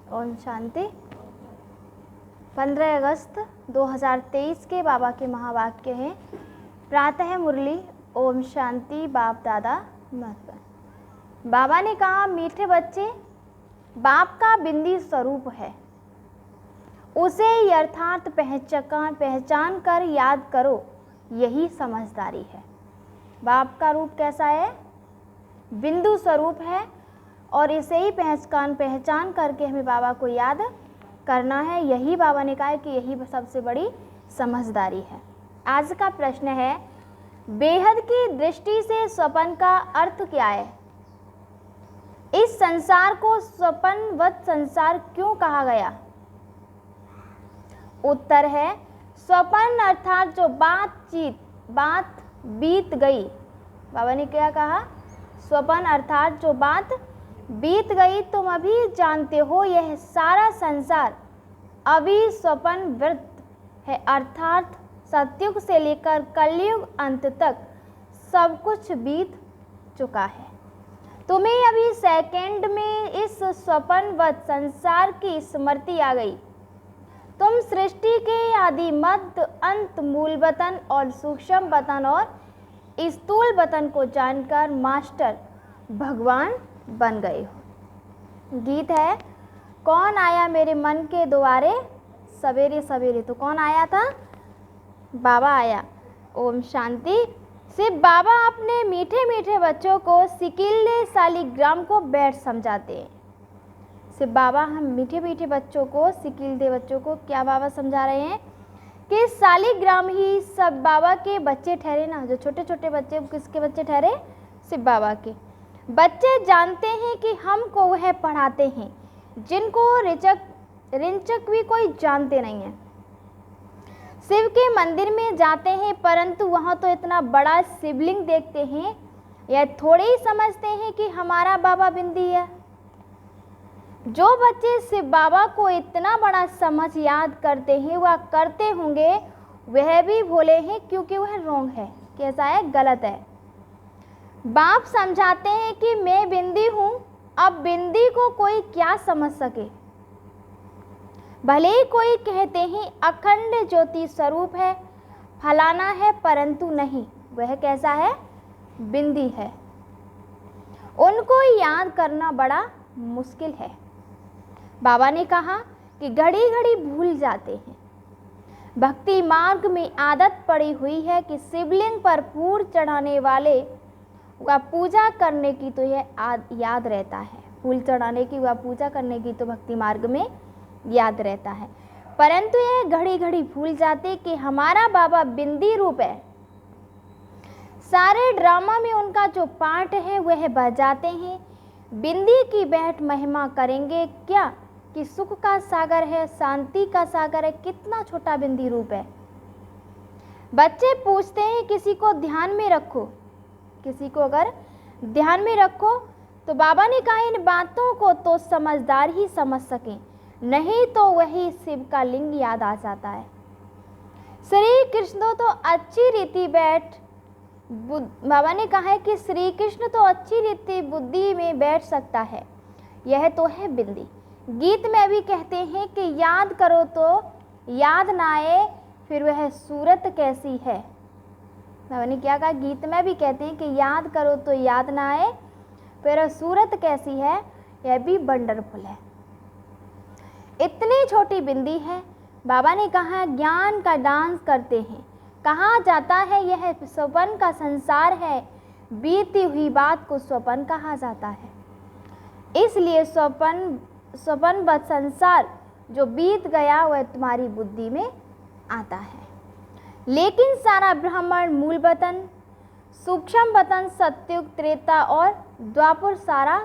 ओम शांति। 15 अगस्त 2023 के बाबा के महावाक्य हैं। प्रातः मुरली। ओम शांति। बाप दादा महत्व। बाबा ने कहा, मीठे बच्चे, बाप का बिंदी स्वरूप है, उसे यथार्थ पहचान कर याद करो, यही समझदारी है। बाप का रूप कैसा है? बिंदु स्वरूप है, और इसे ही पहचान करके हमें बाबा को याद करना है। यही बाबा ने कहा है कि यही सबसे बड़ी समझदारी है। आज का प्रश्न है, बेहद की दृष्टि से स्वप्न का अर्थ क्या है? इस संसार को स्वप्नवत संसार क्यों कहा गया? उत्तर है, स्वप्न अर्थात जो बात बीत गई। बाबा ने क्या कहा? स्वप्न अर्थात जो बात बीत गई। तुम अभी जानते हो यह सारा संसार अभी स्वप्नवृत्त है, अर्थात सतयुग से लेकर कलयुग अंत तक सब कुछ बीत चुका है। तुम्हें अभी सेकंड में इस स्वप्नवत संसार की स्मृति आ गई। तुम सृष्टि के आदि मध्य अंत मूल वतन और सूक्ष्म वतन और स्थूल वतन को जानकर मास्टर भगवान बन गए हो। गीत है, कौन आया मेरे मन के द्वारे सवेरे सवेरे। तो कौन आया था? बाबा आया। ओम शांति। सिर्फ बाबा अपने मीठे मीठे बच्चों को सिकिल्ले सालिग्राम को बैठ समझाते हैं। सिर्फ बाबा हम मीठे मीठे बच्चों को, सिकिल्दे बच्चों को क्या बाबा समझा रहे हैं कि सालिग्राम ही सब बाबा के बच्चे ठहरे ना। जो छोटे छोटे बच्चे, किसके बच्चे ठहरे? सिर्फ बाबा के बच्चे। जानते हैं कि हमको वह पढ़ाते हैं जिनको रिंचक भी कोई जानते नहीं है। शिव के मंदिर में जाते हैं, परंतु वहाँ तो इतना बड़ा शिवलिंग देखते हैं, यह थोड़े ही समझते हैं कि हमारा बाबा बिंदी है। जो बच्चे शिव बाबा को इतना बड़ा समझ याद करते हैं, वह करते होंगे वह भी भोले हैं, क्योंकि वह रॉन्ग है। कैसा है? गलत है। बाप समझाते हैं कि मैं बिंदी हूँ। अब बिंदी को कोई क्या समझ सके? भले ही कोई कहते हैं अखंड ज्योति स्वरूप है, फलाना है, परंतु नहीं, वह कैसा है? बिंदी है। उनको याद करना बड़ा मुश्किल है। बाबा ने कहा कि घड़ी घड़ी भूल जाते हैं। भक्ति मार्ग में आदत पड़ी हुई है कि शिवलिंग पर फूल चढ़ाने वाले वह पूजा करने की तो यह याद रहता है। फूल चढ़ाने की, वह पूजा करने की तो भक्ति मार्ग में याद रहता है, परंतु यह घड़ी घड़ी भूल जाते कि हमारा बाबा बिंदी रूप है। सारे ड्रामा में उनका जो पार्ट है वह बजाते हैं। बिंदी की बैठ महिमा करेंगे क्या कि सुख का सागर है, शांति का सागर है। कितना छोटा बिंदी रूप है। बच्चे पूछते हैं, किसी को ध्यान में रखो, किसी को अगर ध्यान में रखो, तो बाबा ने कहा इन बातों को तो समझदार ही समझ सकें, नहीं तो वही शिव का लिंग याद आ जाता है। श्री कृष्ण तो अच्छी रीति बाबा ने कहा है कि श्री कृष्ण तो अच्छी रीति बुद्धि में बैठ सकता है, यह तो है बिंदी। गीत में भी कहते हैं कि याद करो तो याद ना आए, फिर वह सूरत कैसी है। बाबा ने क्या कहा? गीत में भी कहते हैं कि याद करो तो याद ना आए, फिर सूरत कैसी है, यह भी वंडरफुल है। इतनी छोटी बिंदी है। बाबा ने कहा ज्ञान का डांस करते हैं। कहा जाता है यह स्वप्न का संसार है, बीती हुई बात को स्वप्न कहा जाता है। इसलिए स्वप्नवत संसार जो बीत गया वह तुम्हारी बुद्धि में आता है। लेकिन सारा ब्राह्मण मूल वतन, सूक्ष्म वतन, सतयुग, त्रेता और द्वापर सारा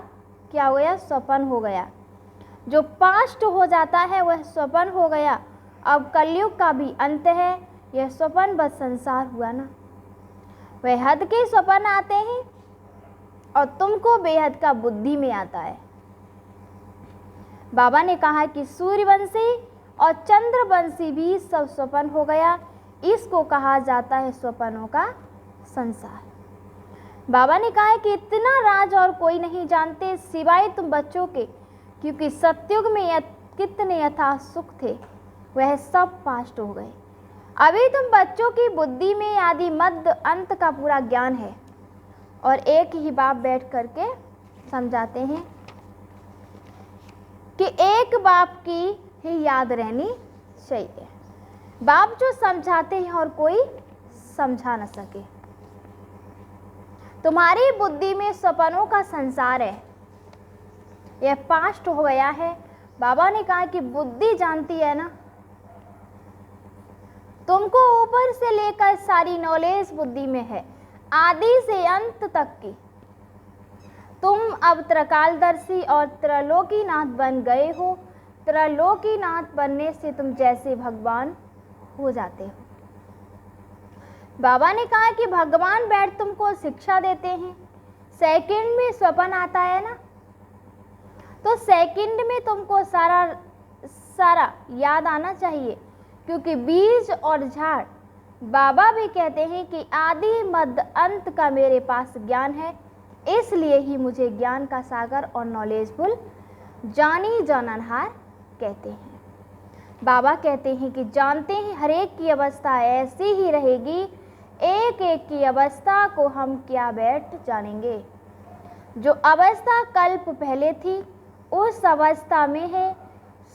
क्या हो गया? स्वप्न हो गया। जो पास्ट हो जाता है वह स्वप्न हो गया। अब कलयुग का भी अंत है, यह स्वप्नवत संसार हुआ ना। वह हद के स्वप्न आते हैं और तुमको बेहद का बुद्धि में आता है। बाबा ने कहा कि सूर्यवंशी और चंद्रवंशी भी सब स्वप्न हो गया। इसको कहा जाता है स्वप्नों का संसार। बाबा ने कहा है कि इतना राज और कोई नहीं जानते सिवाय तुम बच्चों के, क्योंकि सतयुग में कितने यथा सुख थे वह सब पास्ट हो गए। अभी तुम बच्चों की बुद्धि में आदि मध्य अंत का पूरा ज्ञान है और एक ही बाप बैठ करके समझाते हैं कि एक बाप की ही याद रहनी चाहिए। बाप जो समझाते हैं और कोई समझा न सके। तुम्हारी बुद्धि में सपनों का संसार है, यह पास्ट हो गया है। बाबा ने कहा कि बुद्धि जानती है ना, तुमको ऊपर से लेकर सारी नॉलेज बुद्धि में है, आदि से अंत तक की। तुम अब त्रकालदर्शी और त्रलोकीनाथ बन गए हो। त्रलोकीनाथ बनने से तुम जैसे भगवान हो जाते हो। बाबा ने कहा कि भगवान बैठ तुमको शिक्षा देते हैं। सेकंड में स्वप्न आता है ना, तो सेकंड में तुमको सारा याद आना चाहिए, क्योंकि बीज और झाड़ बाबा भी कहते हैं कि आदि मध्य अंत का मेरे पास ज्ञान है, इसलिए ही मुझे ज्ञान का सागर और नॉलेजफुल जानी जाननहार कहते हैं। बाबा कहते हैं कि जानते हैं हर एक की अवस्था ऐसी ही रहेगी, एक एक की अवस्था को हम क्या बैठ जानेंगे। जो अवस्था कल्प पहले थी उस अवस्था में है,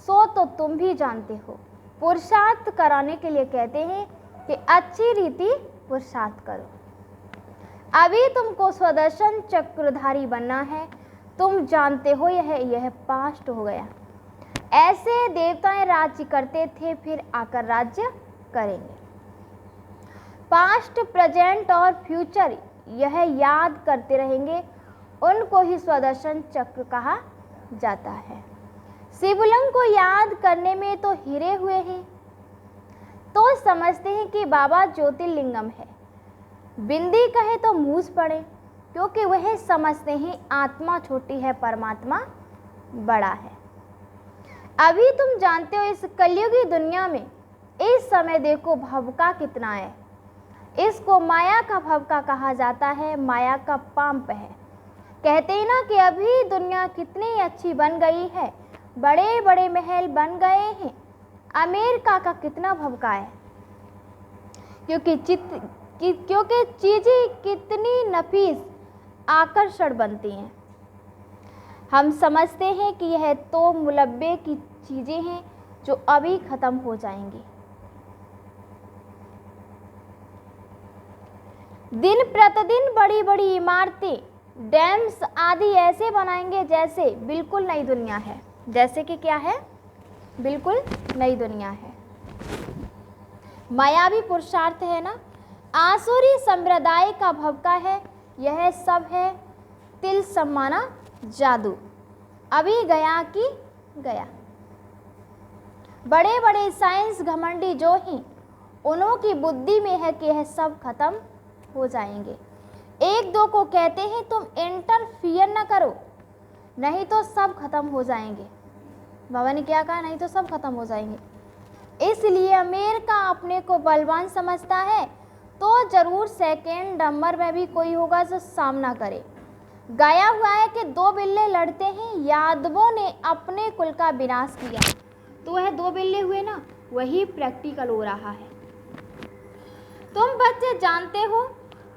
सो तो तुम भी जानते हो। पुरुषार्थ कराने के लिए कहते हैं कि अच्छी रीति पुरुषार्थ करो। अभी तुमको स्वदर्शन चक्रधारी बनना है। तुम जानते हो यह पास्ट हो गया। ऐसे देवताएं राज्य करते थे, फिर आकर राज्य करेंगे। पास्ट, प्रेजेंट और फ्यूचर यह याद करते रहेंगे, उनको ही स्वदर्शन चक्र कहा जाता है। शिवलिंग को याद करने में तो हिरे हुए हैं, तो समझते हैं कि बाबा ज्योतिर्लिंगम है। बिंदी कहे तो मूस पड़े, क्योंकि वह समझते हैं आत्मा छोटी है, परमात्मा बड़ा है। अभी तुम जानते हो इस कलयुगी दुनिया में इस समय देखो भवका कितना है। इसको माया का भवका कहा जाता है, माया का पांप है। कहते हैं ना कि अभी दुनिया कितनी अच्छी बन गई है, बड़े बड़े महल बन गए हैं। अमेरिका का कितना भवका है, क्योंकि चीज़ें कितनी नफीस आकर्षण बनती हैं। हम समझते हैं कि यह तो मुलब्बे की चीज़ें हैं जो अभी ख़त्म हो जाएंगी। दिन प्रतिदिन बड़ी बड़ी इमारतें, डैम्स आदि ऐसे बनाएंगे जैसे बिल्कुल नई दुनिया है। जैसे कि क्या है, बिल्कुल नई दुनिया है। मायावी पुरुषार्थ है ना, आसुरी संप्रदाय का भवका है। यह सब है तिल सम्माना जादू, अभी गया कि गया। बड़े बड़े साइंस घमंडी जो ही उन्हों की बुद्धि में है कि यह सब खत्म हो जाएंगे। एक दो को कहते हैं तुम इंटरफियर न करो, नहीं तो सब खत्म हो जाएंगे। बाबा ने क्या कहा, नहीं तो सब खत्म हो जाएंगे। इसलिए अमेरिका अपने को बलवान समझता है, तो जरूर सेकेंड नंबर में भी कोई होगा जो सामना करे। गाया हुआ है कि दो बिल्ले लड़ते हैं, यादवों ने अपने कुल का विनाश किया, तो वह दो बिल्ले हुए ना, वही प्रैक्टिकल हो रहा है। तुम बच्चे जानते हो,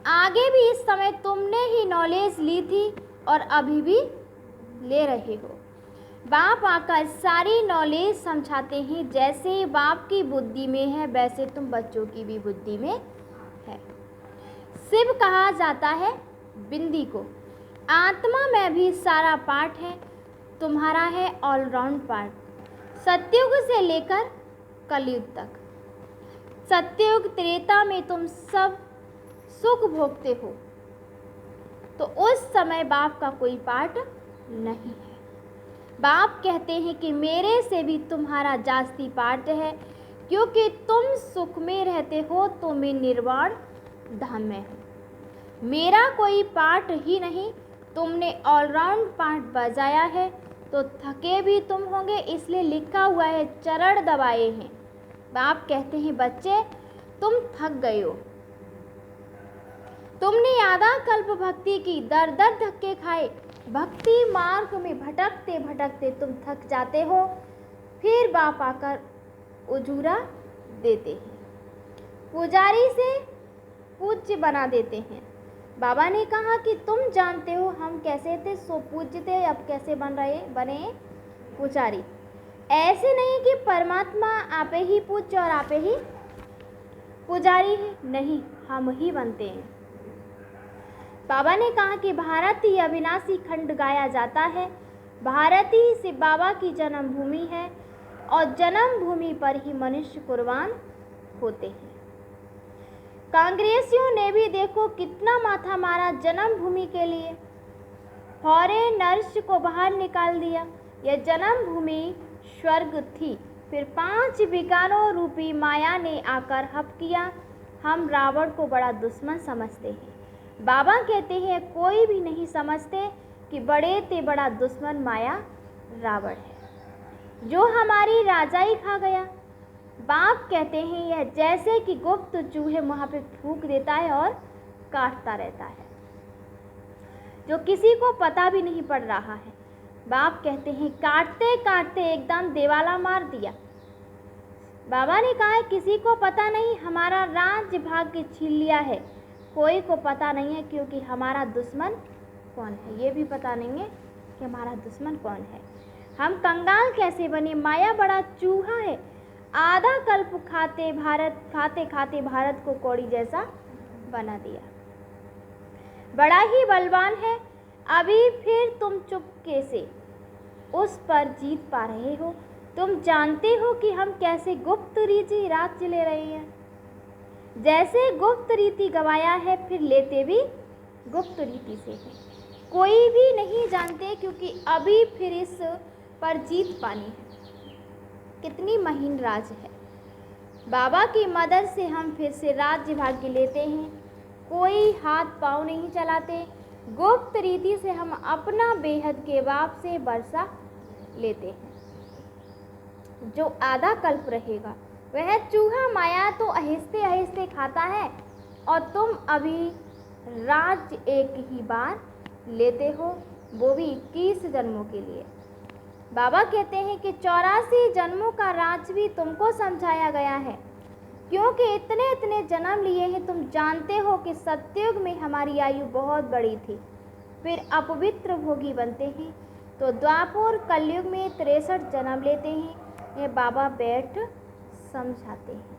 आगे भी इस समय तुमने ही नॉलेज ली थी और अभी भी ले रहे हो। बाप आकर सारी नॉलेज समझाते हैं। जैसे बाप की बुद्धि में है वैसे तुम बच्चों की भी बुद्धि में है। शिव कहा जाता है बिंदी को। आत्मा में भी सारा पार्ट है, तुम्हारा है ऑलराउंड पार्ट, सतयुग से लेकर कलयुग तक। सतयुग त्रेता में तुम सब सुख भोगते हो, तो उस समय बाप का कोई पार्ट नहीं है। बाप कहते हैं कि मेरे से भी तुम्हारा जास्ती पार्ट है, क्योंकि तुम सुख में रहते हो, तो मैं निर्वाण धाम में हूँ। मेरा कोई पार्ट ही नहीं। तुमने ऑलराउंड पार्ट बजाया है तो थके भी तुम होंगे, इसलिए लिखा हुआ है चरण दबाए हैं। बाप कहते हैं बच्चे तुम थक गए हो, तुमने आधा कल्प भक्ति की, दर दर धक्के खाए, भक्ति मार्ग में भटकते भटकते तुम थक जाते हो, फिर बाप आकर उजूरा देते हैं, पुजारी से पूज्य बना देते हैं। बाबा ने कहा कि तुम जानते हो हम कैसे थे, सो पूज्य थे, अब कैसे बने पुजारी। ऐसे नहीं कि परमात्मा आपे ही पूज्य और आपे ही पुजारी है, नहीं, हम ही बनते हैं। बाबा ने कहा कि भारत ही अविनाशी खंड गाया जाता है, भारत ही शिव बाबा की जन्मभूमि है और जन्मभूमि पर ही मनुष्य कुर्बान होते हैं। कांग्रेसियों ने भी देखो कितना माथा मारा जन्मभूमि के लिए, फॉरेनर्स को बाहर निकाल दिया। यह जन्मभूमि स्वर्ग थी, फिर 5 विकारों रूपी माया ने आकर हप किया। हम रावण को बड़ा दुश्मन समझते हैं। बाबा कहते हैं कोई भी नहीं समझते कि बड़े से बड़ा दुश्मन माया रावण है, जो हमारी राजाई खा गया। बाप कहते हैं यह जैसे कि गुप्त चूहे वहाँ पे फूंक देता है और काटता रहता है, जो किसी को पता भी नहीं पड़ रहा है। बाप कहते हैं काटते काटते एकदम देवाला मार दिया। बाबा ने कहा है किसी को पता नहीं हमारा राज्य भाग्य छीन लिया है, कोई को पता नहीं है, क्योंकि हमारा दुश्मन कौन है ये भी पता नहीं है कि हमारा दुश्मन कौन है। हम कंगाल कैसे बने, माया बड़ा चूहा है, आधा कल्प खाते खाते भारत को कौड़ी जैसा बना दिया। बड़ा ही बलवान है, अभी फिर तुम चुपके से उस पर जीत पा रहे हो। तुम जानते हो कि हम कैसे गुप्त रीति राज्य ले रहे हैं, जैसे गुप्त रीति गवाया है फिर लेते भी गुप्त रीति से है। कोई भी नहीं जानते, क्योंकि अभी फिर इस पर जीत पानी है। कितनी महीन राज है। बाबा की मदद से हम फिर से राज्य भाग्य लेते हैं, कोई हाथ पांव नहीं चलाते। गुप्त रीति से हम अपना बेहद के बाप से वर्षा लेते हैं। जो आधा कल्प रहेगा वह चूहा माया तो आहिस्ते आहिस्ते खाता है, और तुम अभी राज्य एक ही बार लेते हो, वो भी 21 जन्मों के लिए। बाबा कहते हैं कि 84 जन्मों का राज भी तुमको समझाया गया है, क्योंकि इतने इतने जन्म लिए हैं। तुम जानते हो कि सतयुग में हमारी आयु बहुत बड़ी थी, फिर अपवित्र भोगी बनते हैं, तो द्वापर कलयुग में 63 जन्म लेते हैं। ये बाबा बैठ समझाते हैं।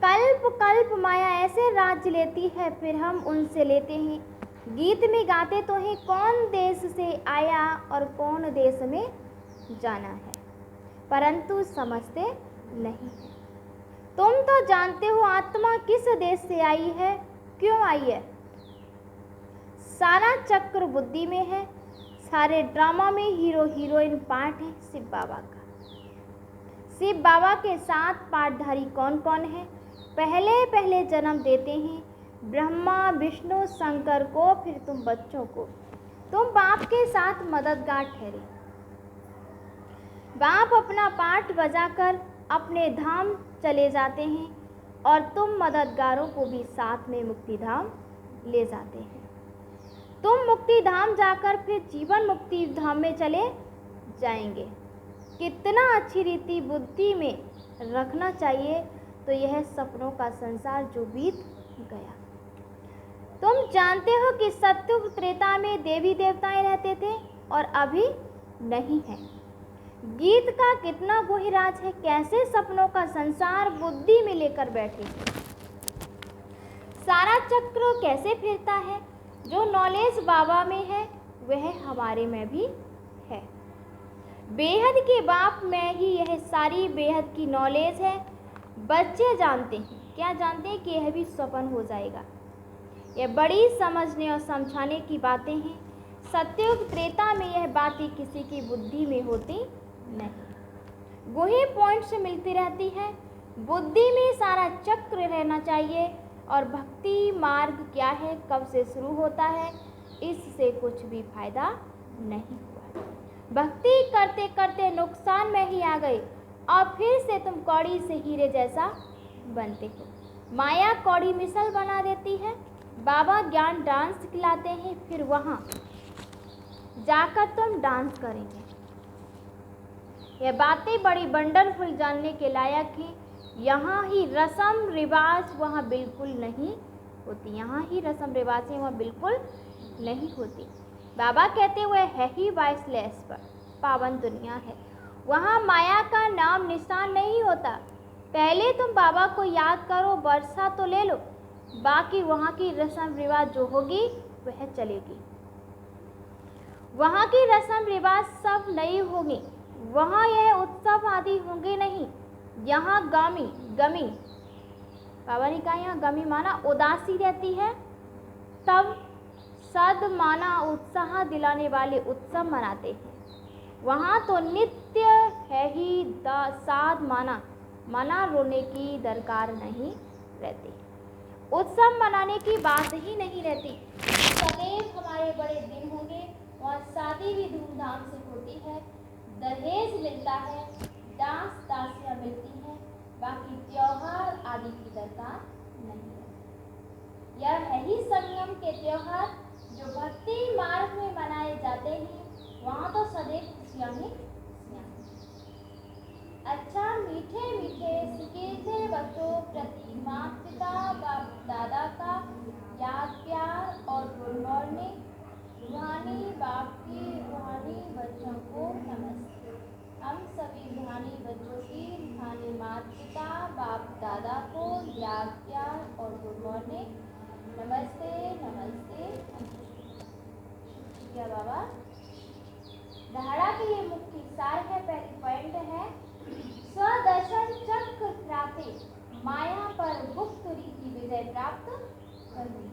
कल्प कल्प माया ऐसे राज्य लेती है, फिर हम उनसे लेते हैं। गीत में गाते तो हैं कौन देश से आया और कौन देश में जाना है, परंतु समझते नहीं है। तुम तो जानते हो आत्मा किस देश से आई है, क्यों आई है। सारा चक्र बुद्धि में है, सारे ड्रामा में हीरो हीरोइन पार्ट है शिव बाबा का। शिव बाबा के 7 पाठधारी कौन कौन है। पहले पहले जन्म देते हैं ब्रह्मा विष्णु शंकर को, फिर तुम बच्चों को। तुम बाप के साथ मददगार ठहरे। बाप अपना पाठ बजाकर अपने धाम चले जाते हैं, और तुम मददगारों को भी साथ में मुक्ति धाम ले जाते हैं। तुम मुक्ति धाम जाकर फिर जीवन मुक्ति धाम में चले जाएंगे। कितना अच्छी रीति बुद्धि में रखना चाहिए, तो यह सपनों का संसार जो बीत गया। तुम जानते हो कि सत्युग त्रेता में देवी देवताएं रहते थे और अभी नहीं है। गीत का कितना गोहिराज है, कैसे सपनों का संसार बुद्धि में लेकर बैठे। सारा चक्र कैसे फिरता है। जो नॉलेज बाबा में है वह हमारे में भी है। बेहद के बाप में ही यह सारी बेहद की नॉलेज है। बच्चे जानते हैं, क्या जानते हैं कि यह भी स्वप्न हो जाएगा। यह बड़ी समझने और समझाने की बातें हैं। सत्युग त्रेता में यह बातें किसी की बुद्धि में होती नहीं, वही पॉइंट से मिलती रहती है। बुद्धि में सारा चक्र रहना चाहिए। और भक्ति मार्ग क्या है, कब से शुरू होता है, इससे कुछ भी फायदा नहीं हुआ। भक्ति करते करते नुकसान में ही आ गए, और फिर से तुम कौड़ी से हीरे जैसा बनते हो। माया कौड़ी मिसल बना देती है। बाबा ज्ञान डांस खिलाते हैं, फिर वहाँ जाकर तुम डांस करेंगे। यह बातें बड़ी वंडरफुल, जानने के लायक हैं। यहाँ ही रस्म रिवाज वहाँ बिल्कुल नहीं होती। यहाँ ही रस्म रिवाजें वहाँ बिल्कुल नहीं होती। बाबा कहते हुए है ही वाइसलेस पर पावन दुनिया है, वहाँ माया का नाम निशान नहीं होता। पहले तुम बाबा को याद करो, वर्षा तो ले लो, बाकी वहाँ की रस्म रिवाज जो होगी वह चलेगी। वहाँ की रस्म रिवाज सब नई होगी, वहाँ यह उत्सव आदि होंगे नहीं। यहाँ गमी बाबा ने कहा, यहाँ गमी माना उदासी रहती है, तब सद माना उत्साह दिलाने वाले उत्सव मनाते हैं। वहाँ तो नित्य है ही साध मना रोने की दरकार नहीं रहती। उत्सव मनाने की बात ही नहीं रहती। सदैव हमारे बड़े दिन होंगे, और शादी भी धूमधाम से होती है, दहेज मिलता है, डांस दासियाँ मिलती हैं, बाकी त्योहार आदि की दरकार नहीं है। यह है ही संगम के त्योहार जो भक्ति मार्ग में मनाए जाते हैं। वहाँ तो सदैव खुशियाँ ही खुशियाँ। अच्छा मीठे मीठे सिकेते बच्चों प्रति माता पिता बाप दादा का याद प्यार और गुड मॉर्निंग। रूहानी बाप की रूहानी बच्चों को नमस्ते। हम सभी रूहानी बच्चों की रूहानी माता पिता बाप दादा को याद प्यार और गुड मॉर्निंग, नमस्ते नमस्ते। शुक्रिया बाबा। धारणा के लिए मुख्य सार है, पहली पॉइंट है स्वदर्शन चक्र प्राप्ति, माया पर गुप्त रीति विजय प्राप्त करनी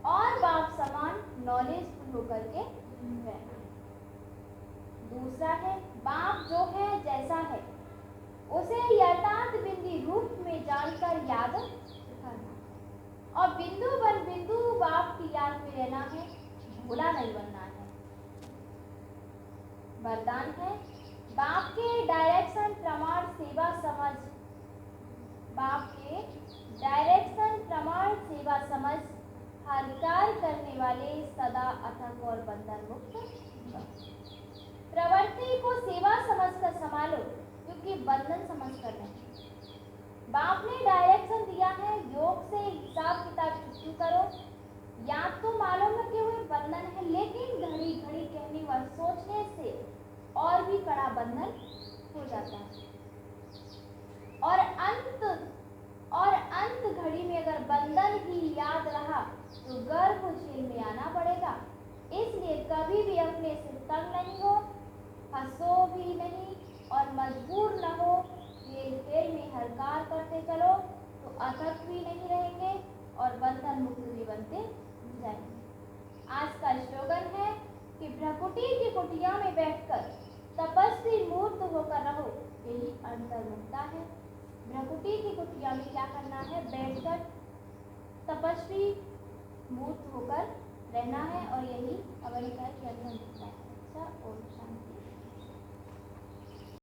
और बाप समान नॉलेजफुल होकर के रहना। दूसरा है बाप जो है जैसा है उसे यथार्थ बिंदी रूप में जानकर याद करना, और बिंदु बर बिंदु बाप की याद में रहना है, भूला नहीं बनना है। वरदान है बाप के डायरेक्शन प्रमाण सेवा समझ, बाप के डायरेक्शन प्रमाण सेवा समझ हर कार्य करने वाले सदा अथक और बंधन मुक्त। प्रवृत्ति को सेवा समझकर संभालो, क्योंकि बंधन समझकर नहीं। बाप ने डायरेक्शन दिया है, योग से हिसाब किताब छुट्टी करो। याद तो मालूम है कि वह बंधन है, लेकिन घड़ी घड़ी कहने व सोचने से और भी कड़ा बंधन हो जाता है। और अंत घड़ी में अगर बंधन ही याद रहा तो गर्भ झेल में आना पड़ेगा। इसलिए कभी भी अपने से तंग नहीं हो, हंसो भी नहीं और मजबूर न हो। खेल में हर कार्य करते चलो तो अथक भी नहीं रहेंगे और बंधन मुक्त भी बनते जाएंगे। आज का स्लोगन है कि भ्रकुटी की कुटिया में बैठकर तपस्वी मूर्त होकर रहो, यही अंतर्मुक्ता है। भ्रकुटी की कुटिया में क्या करना है? बैठकर तपस्वी मूर्त होकर रहना है, और यही अवनिका की अंतर्मुक्ता है। अच्छा, ओम शांति।